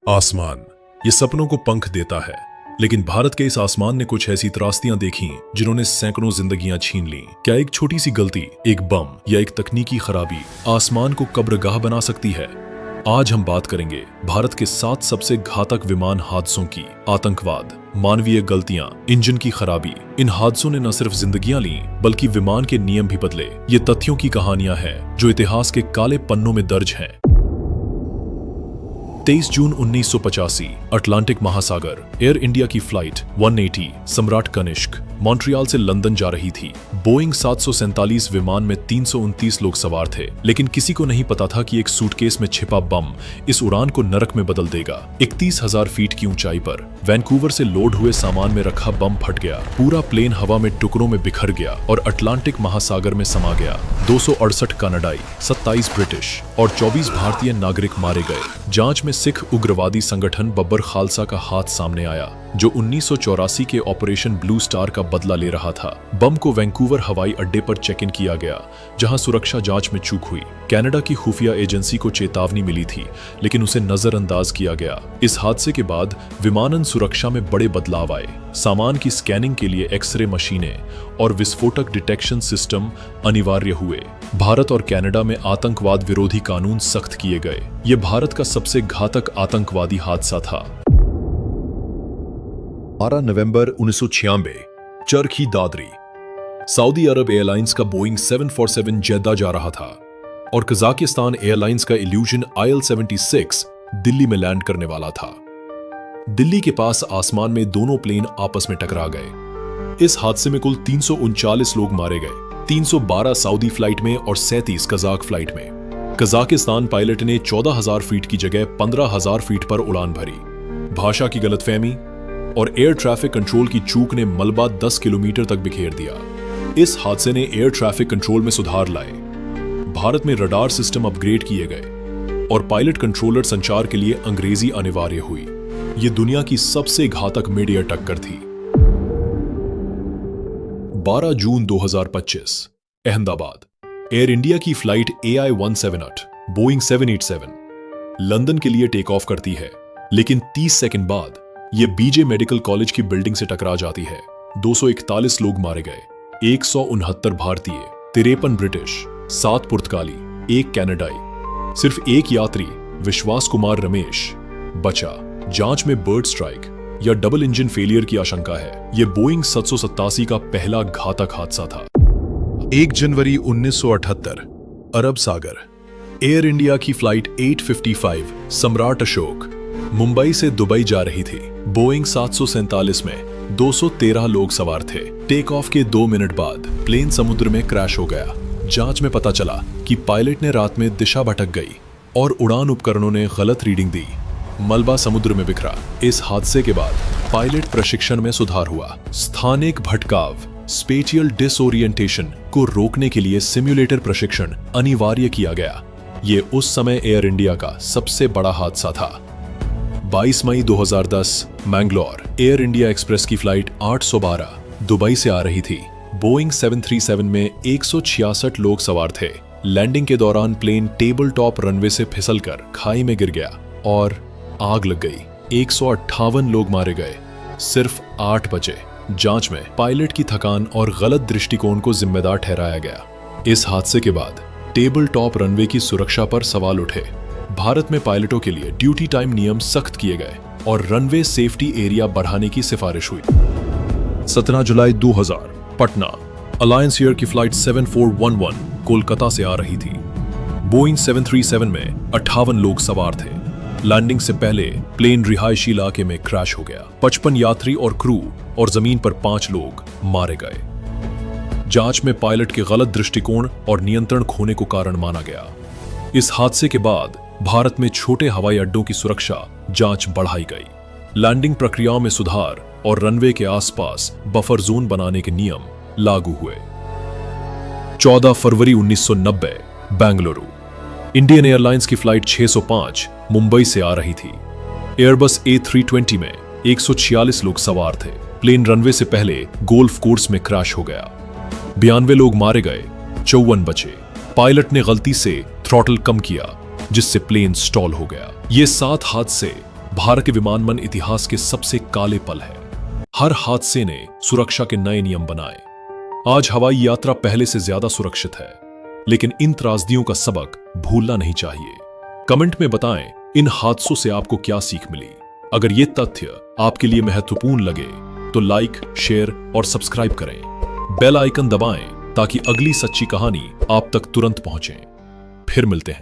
आसमान ये सपनों को पंख देता है, लेकिन भारत के इस आसमान ने कुछ ऐसी त्रासदियां देखी जिन्होंने सैकड़ों जिंदगियां छीन ली। क्या एक छोटी सी गलती, एक बम या एक तकनीकी खराबी आसमान को कब्रगाह बना सकती है? आज हम बात करेंगे भारत के 7 सबसे घातक विमान हादसों की। आतंकवाद, मानवीय गलतियां, इंजन की खराबी। इन हादसों ने न सिर्फ जिंदगियां ली बल्कि विमान के नियम भी बदले। ये तथ्यों की कहानियां हैं जो इतिहास के काले पन्नों में दर्ज हैं। 23 जून 1985 अटलांटिक महासागर, एयर इंडिया की फ्लाइट 180 सम्राट कनिष्क मॉन्ट्रियल से लंदन जा रही थी। बोइंग 747 विमान में 329 लोग सवार थे, लेकिन किसी को नहीं पता था कि एक सूटकेस में छिपा बम इस उड़ान को नरक में बदल देगा। 31,000 फीट की ऊंचाई पर वैंकूवर से लोड हुए सामान में रखा बम फट गया। पूरा प्लेन हवा में टुकड़ों में बिखर गया और अटलांटिक महासागर में समा गया। 268 कनाडाई, 27 ब्रिटिश और 24 भारतीय नागरिक मारे गए। जांच में सिख उग्रवादी संगठन बब्बर खालसा का हाथ सामने आया, जो 1984 के ऑपरेशन ब्लू स्टार का बदला ले रहा था। बम को वैंकूवर हवाई अड्डे पर चेक इन किया गया, जहां सुरक्षा जांच में चूक हुई। कनाडा की खुफिया एजेंसी को चेतावनी मिली थी, लेकिन उसे नजरअंदाज किया गया। इस हादसे के बाद विमानन सुरक्षा में बड़े बदलाव आए। सामान की स्कैनिंग के लिए एक्सरे मशीनें और विस्फोटक डिटेक्शन सिस्टम अनिवार्य हुए। भारत और कनाडा में आतंकवाद विरोधी कानून सख्त किए गए। यह भारत का सबसे घातक आतंकवादी हादसा था। 12 नवंबर 1996 चरखी दादरी। सऊदी अरब एयरलाइंस का बोइंग 747 जेद्दा जा रहा था और कजाकिस्तान एयरलाइंस का इल्यूजन IL-76 दिल्ली में लैंड करने वाला था। दिल्ली के पास आसमान में दोनों प्लेन आपस में टकरा गए। इस हादसे में कुल 339 लोग मारे गए, 312 सऊदी फ्लाइट में और 37 कजाक फ्लाइट में। कजाकिस्तान पायलट ने 14,000 फीट की जगह 15,000 फीट पर उड़ान भरी। भाषा की गलतफहमी और एयर ट्रैफिक कंट्रोल की चूक ने मलबा 10 किलोमीटर तक बिखेर दिया। इस हादसे ने एयर ट्रैफिक कंट्रोल में सुधार लाए। भारत में रडार सिस्टम अपग्रेड किए गए और पायलट कंट्रोलर संचार के लिए अंग्रेजी अनिवार्य हुई। यह दुनिया की सबसे घातक मिड एयर टक्कर थी। 12 जून 2025 अहमदाबाद, एयर इंडिया की फ्लाइट AI-178 बोइंग 787 लंदन के लिए टेक ऑफ करती है, लेकिन 30 सेकंड बाद यह बीजे मेडिकल कॉलेज की बिल्डिंग से टकरा जाती है। 241 लोग मारे गए, 169 भारतीय, 53 ब्रिटिश, 7 पुर्तगाली, 1 कनाडाई। सिर्फ एक यात्री, विश्वास कुमार रमेश, बचा। जांच में बर्ड स्ट्राइक या डबल इंजन फेलियर की आशंका है। यह बोइंग 787 का पहला घातक हादसा था। 1 जनवरी 1978 अरब सागर, एयर इंडिया की फ्लाइट 855 सम्राट अशोक मुंबई से दुबई जा रही थी। बोइंग 747 में 213 लोग सवार थे। टेक ऑफ के 2 मिनट बाद प्लेन समुद्र में क्रैश हो गया। जांच में पता चला कि पायलट ने रात में दिशा भटक गई और उड़ान उपकरणों ने गलत रीडिंग दी। मलबा समुद्र में बिखरा। इस हादसे के बाद पायलट प्रशिक्षण में सुधार हुआ। स्थानिक भटकाव, स्पेशियल डिसओरिएंटेशन को रोकने के लिए सिम्युलेटर प्रशिक्षण अनिवार्य किया गया। ये उस समय एयर इंडिया का सबसे बड़ा हादसा था। 22 मई 2010 मैंगलोर, एयर इंडिया एक्सप्रेस की फ्लाइट 812 दुबई से आ रही थी। बोइंग 737 में 166 लोग सवार थे। लैंडिंग के दौरान प्लेन टेबल टॉप रनवे से फिसलकर खाई में गिर गया और आग लग गई। 158 लोग मारे गए, सिर्फ 8 बचे। जांच में पायलट की थकान और गलत दृष्टिकोण को जिम्मेदार ठहराया गया। इस हादसे के बाद टेबल टॉप रनवे की सुरक्षा पर सवाल उठे। भारत में पायलटों के लिए ड्यूटी टाइम नियम सख्त किए गए और रनवे सेफ्टी एरिया बढ़ाने की सिफारिश हुई। 17 जुलाई 2000 पटना, अलायंस एयर की फ्लाइट 7411 कोलकाता से आ रही थी। बोइंग 737 में 58 लोग सवार थे। लैंडिंग से पहले प्लेन रिहायशी इलाके में क्रैश हो गया। 55 यात्री और क्रू और जमीन पर 5 लोग मारे गए। जांच में पायलट के गलत दृष्टिकोण और नियंत्रण खोने को कारण माना गया। इस हादसे के बाद भारत में छोटे हवाई अड्डों की सुरक्षा जांच बढ़ाई गई। लैंडिंग प्रक्रियाओं में सुधार और रनवे के आसपास बफर जोन बनाने के नियम लागू हुए। 14 फरवरी 1990 बेंगलुरु, इंडियन एयरलाइंस की फ्लाइट 605 मुंबई से आ रही थी। एयरबस A320 में 146 लोग सवार थे। प्लेन रनवे से पहले गोल्फ कोर्स में क्रैश हो गया। 92 लोग मारे गए, 54 बचे। पायलट ने गलती से थ्रॉटल कम किया, जिससे प्लेन स्टॉल हो गया। ये 7 हादसे भारतीय विमानन इतिहास के सबसे काले पल है। हर हादसे ने सुरक्षा के नए नियम बनाए। आज हवाई यात्रा पहले से ज्यादा सुरक्षित है, लेकिन इन त्रासदियों का सबक भूलना नहीं चाहिए। कमेंट में बताएं इन हादसों से आपको क्या सीख मिली। अगर ये तथ्य आपके लिए महत्वपूर्ण लगे तो लाइक, शेयर और सब्सक्राइब करें। बेल आइकन दबाएं ताकि अगली सच्ची कहानी आप तक तुरंत पहुंचे। फिर मिलते हैं।